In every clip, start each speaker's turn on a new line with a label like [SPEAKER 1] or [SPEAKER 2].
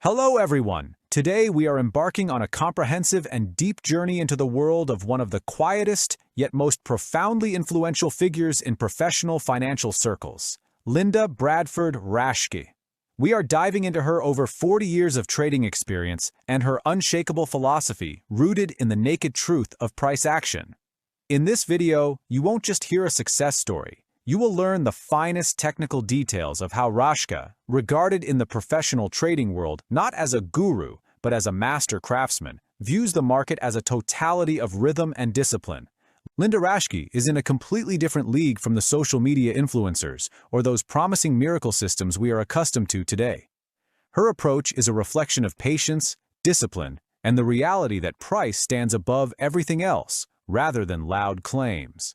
[SPEAKER 1] Hello everyone! Today we are embarking on a comprehensive and deep journey into the world of one of the quietest, yet most profoundly influential figures in professional financial circles, Linda Bradford Raschke. We are diving into her over 40 years of trading experience and her unshakable philosophy rooted in the naked truth of price action. In this video, you won't just hear a success story. You will learn the finest technical details of how Raschke, regarded in the professional trading world not as a guru, but as a master craftsman, views the market as a totality of rhythm and discipline. Linda Raschke is in a completely different league from the social media influencers or those promising miracle systems we are accustomed to today. Her approach is a reflection of patience, discipline, and the reality that price stands above everything else, rather than loud claims.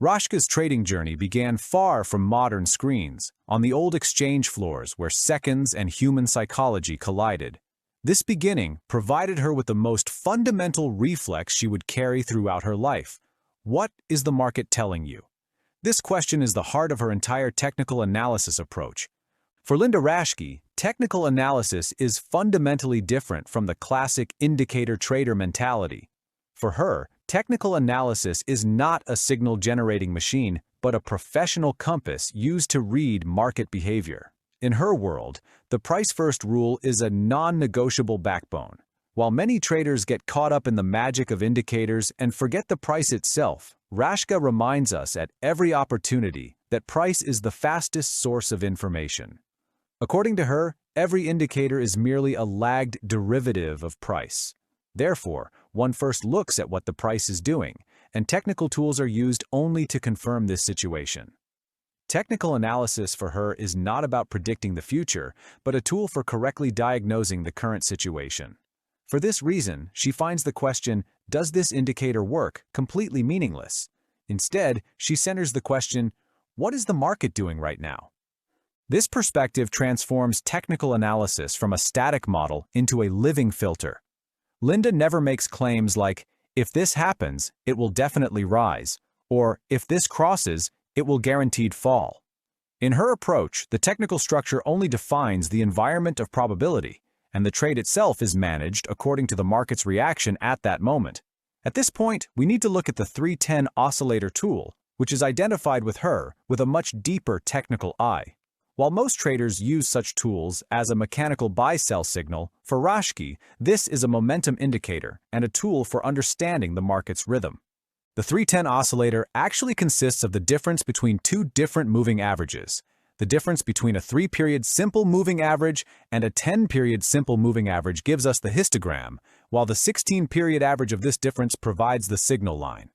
[SPEAKER 1] Raschke's trading journey began far from modern screens, on the old exchange floors where seconds and human psychology collided. This beginning provided her with the most fundamental reflex she would carry throughout her life. What is the market telling you? This question is the heart of her entire technical analysis approach. For Linda Raschke, technical analysis is fundamentally different from the classic indicator trader mentality. For her, technical analysis is not a signal-generating machine, but a professional compass used to read market behavior. In her world, the price-first rule is a non-negotiable backbone. While many traders get caught up in the magic of indicators and forget the price itself, Raschke reminds us at every opportunity that price is the fastest source of information. According to her, every indicator is merely a lagged derivative of price. Therefore, one first looks at what the price is doing, and technical tools are used only to confirm this situation. Technical analysis for her is not about predicting the future, but a tool for correctly diagnosing the current situation. For this reason, she finds the question, "Does this indicator work?" completely meaningless. Instead, she centers the question, "What is the market doing right now?" This perspective transforms technical analysis from a static model into a living filter. Linda never makes claims like, "If this happens, it will definitely rise," or "If this crosses, it will guaranteed fall." In her approach, the technical structure only defines the environment of probability, and the trade itself is managed according to the market's reaction at that moment. At this point, we need to look at the 310 Oscillator tool, which is identified with her with a much deeper technical eye. While most traders use such tools as a mechanical buy-sell signal, for Raschke, this is a momentum indicator and a tool for understanding the market's rhythm. The 310 oscillator actually consists of the difference between two different moving averages. The difference between a 3-period simple moving average and a 10-period simple moving average gives us the histogram, while the 16-period average of this difference provides the signal line.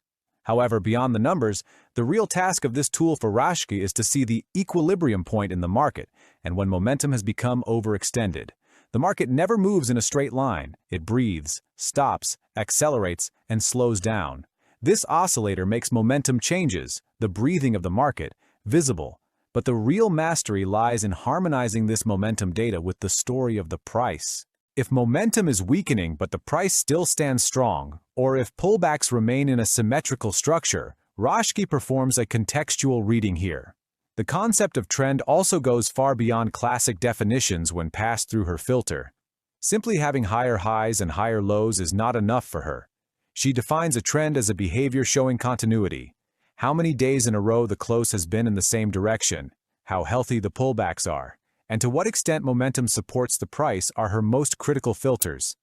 [SPEAKER 1] However, beyond the numbers, the real task of this tool for Raschke is to see the equilibrium point in the market, and when momentum has become overextended. The market never moves in a straight line. It breathes, stops, accelerates, and slows down. This oscillator makes momentum changes, the breathing of the market, visible. But the real mastery lies in harmonizing this momentum data with the story of the price. If momentum is weakening but the price still stands strong, or if pullbacks remain in a symmetrical structure, Raschke performs a contextual reading here. The concept of trend also goes far beyond classic definitions when passed through her filter. Simply having higher highs and higher lows is not enough for her. She defines a trend as a behavior showing continuity. How many days in a row the close has been in the same direction, how healthy the pullbacks are, and to what extent momentum supports the price are her most critical filters.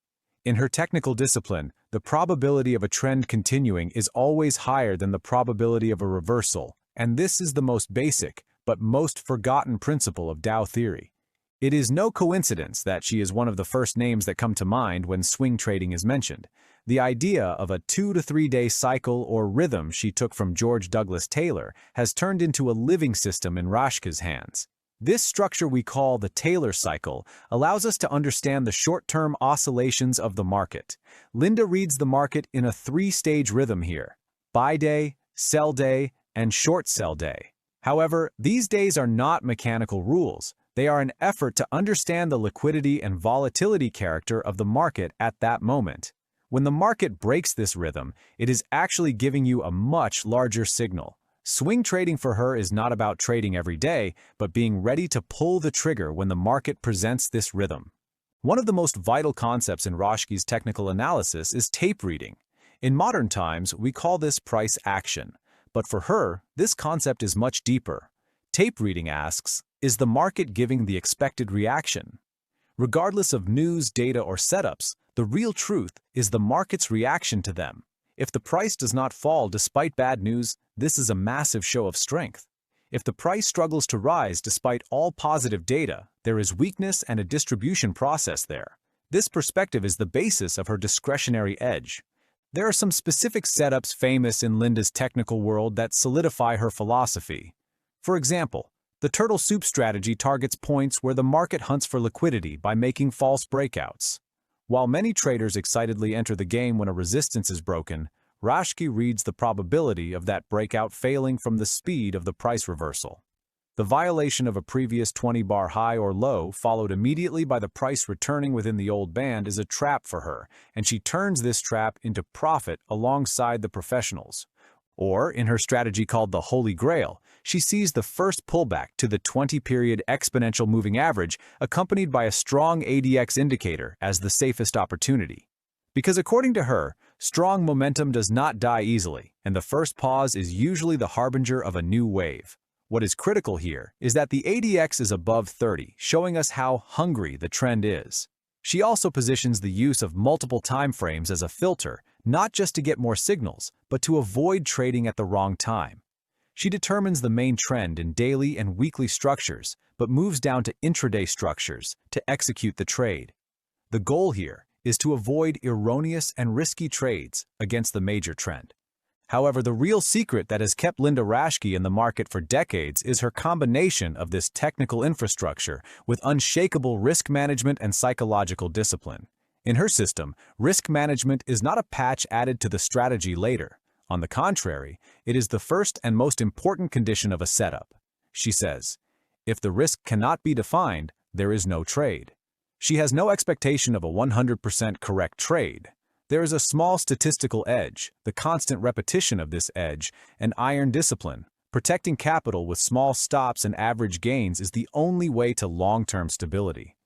[SPEAKER 1] In her technical discipline, the probability of a trend continuing is always higher than the probability of a reversal, and this is the most basic, but most forgotten principle of Dow theory. It is no coincidence that she is one of the first names that come to mind when swing trading is mentioned. The idea of a 2 to 3 day cycle or rhythm she took from George Douglas Taylor has turned into a living system in Raschke's hands. This structure we call the Taylor cycle allows us to understand the short-term oscillations of the market. Linda reads the market in a 3-stage rhythm here: buy day, sell day, and short sell day. However, these days are not mechanical rules. They are an effort to understand the liquidity and volatility character of the market at that moment. When the market breaks this rhythm, it is actually giving you a much larger signal. Swing trading for her is not about trading every day, but being ready to pull the trigger when the market presents this rhythm. One of the most vital concepts in Raschke's technical analysis is tape reading. In modern times, we call this price action, but for her, this concept is much deeper. Tape reading asks, is the market giving the expected reaction? Regardless of news, data, or setups, the real truth is the market's reaction to them. If the price does not fall despite bad news, this is a massive show of strength. If the price struggles to rise despite all positive data, there is weakness and a distribution process there. This perspective is the basis of her discretionary edge. There are some specific setups famous in Linda's technical world that solidify her philosophy. For example, the turtle soup strategy targets points where the market hunts for liquidity by making false breakouts. While many traders excitedly enter the game when a resistance is broken, Raschke reads the probability of that breakout failing from the speed of the price reversal. The violation of a previous 20-bar high or low, followed immediately by the price returning within the old band, is a trap for her, and she turns this trap into profit alongside the professionals. Or, in her strategy called the Holy Grail, she sees the first pullback to the 20-period exponential moving average accompanied by a strong ADX indicator as the safest opportunity. Because according to her, strong momentum does not die easily, and the first pause is usually the harbinger of a new wave. What is critical here is that the ADX is above 30, showing us how hungry the trend is. She also positions the use of multiple time frames as a filter, not just to get more signals, but to avoid trading at the wrong time. She determines the main trend in daily and weekly structures, but moves down to intraday structures to execute the trade. The goal here is to avoid erroneous and risky trades against the major trend. However, the real secret that has kept Linda Raschke in the market for decades is her combination of this technical infrastructure with unshakable risk management and psychological discipline. In her system, risk management is not a patch added to the strategy later. On the contrary, it is the first and most important condition of a setup. She says, if the risk cannot be defined, there is no trade. She has no expectation of a 100% correct trade. There is a small statistical edge, the constant repetition of this edge, an iron discipline. Protecting capital with small stops and average gains is the only way to long-term stability.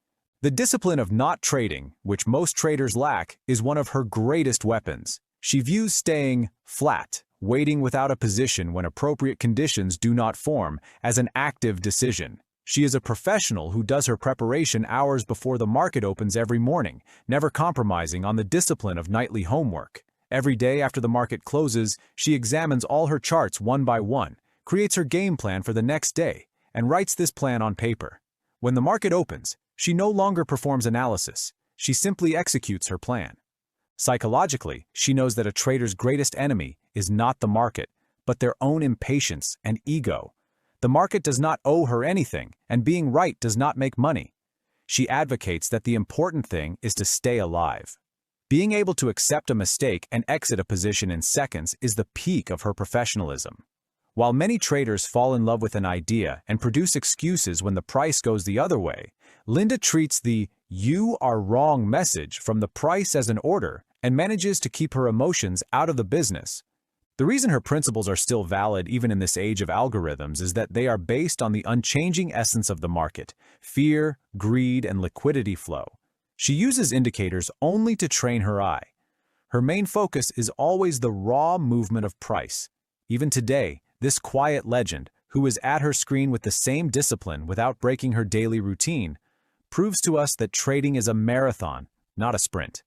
[SPEAKER 1] The discipline of not trading, which most traders lack, is one of her greatest weapons. She views staying flat, waiting without a position when appropriate conditions do not form, as an active decision. She is a professional who does her preparation hours before the market opens every morning, never compromising on the discipline of nightly homework. Every day after the market closes, she examines all her charts one by one, creates her game plan for the next day, and writes this plan on paper. When the market opens, she no longer performs analysis. She simply executes her plan. Psychologically, she knows that a trader's greatest enemy is not the market, but their own impatience and ego. The market does not owe her anything, and being right does not make money. She advocates that the important thing is to stay alive. Being able to accept a mistake and exit a position in seconds is the peak of her professionalism. While many traders fall in love with an idea and produce excuses when the price goes the other way, Linda treats the "you are wrong" message from the price as an order and manages to keep her emotions out of the business. The reason her principles are still valid even in this age of algorithms is that they are based on the unchanging essence of the market: fear, greed, and liquidity flow. She uses indicators only to train her eye. Her main focus is always the raw movement of price. Even today, this quiet legend, who is at her screen with the same discipline without breaking her daily routine, proves to us that trading is a marathon, not a sprint.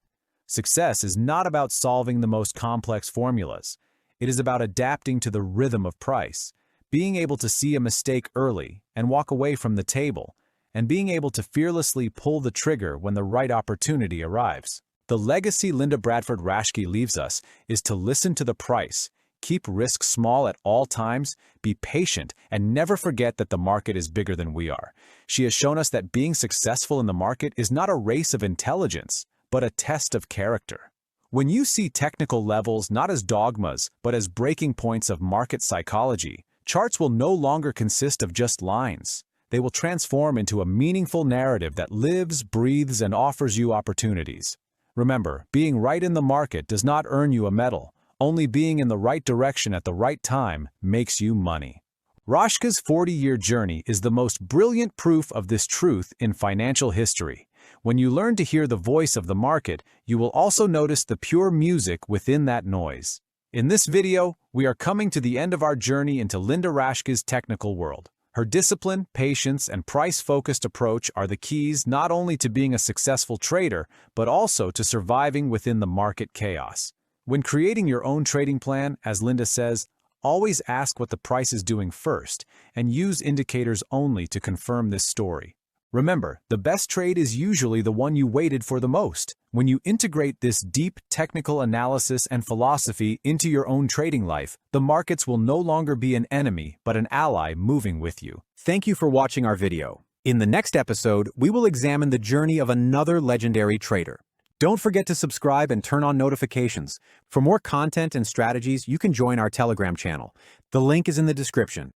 [SPEAKER 1] Success is not about solving the most complex formulas. It is about adapting to the rhythm of price, being able to see a mistake early and walk away from the table, and being able to fearlessly pull the trigger when the right opportunity arrives. The legacy Linda Bradford Raschke leaves us is to listen to the price, keep risk small at all times, be patient, and never forget that the market is bigger than we are. She has shown us that being successful in the market is not a race of intelligence, but a test of character. When you see technical levels not as dogmas, but as breaking points of market psychology, charts will no longer consist of just lines. They will transform into a meaningful narrative that lives, breathes, and offers you opportunities. Remember, being right in the market does not earn you a medal. Only being in the right direction at the right time makes you money. Raschke's 40-year journey is the most brilliant proof of this truth in financial history. When you learn to hear the voice of the market, you will also notice the pure music within that noise. In this video, we are coming to the end of our journey into Linda Raschke's technical world. Her discipline, patience, and price-focused approach are the keys not only to being a successful trader, but also to surviving within the market chaos. When creating your own trading plan, as Linda says, always ask what the price is doing first, and use indicators only to confirm this story. Remember, the best trade is usually the one you waited for the most. When you integrate this deep technical analysis and philosophy into your own trading life, the markets will no longer be an enemy, but an ally moving with you.
[SPEAKER 2] Thank you for watching our video. In the next episode, we will examine the journey of another legendary trader. Don't forget to subscribe and turn on notifications. For more content and strategies, you can join our Telegram channel. The link is in the description.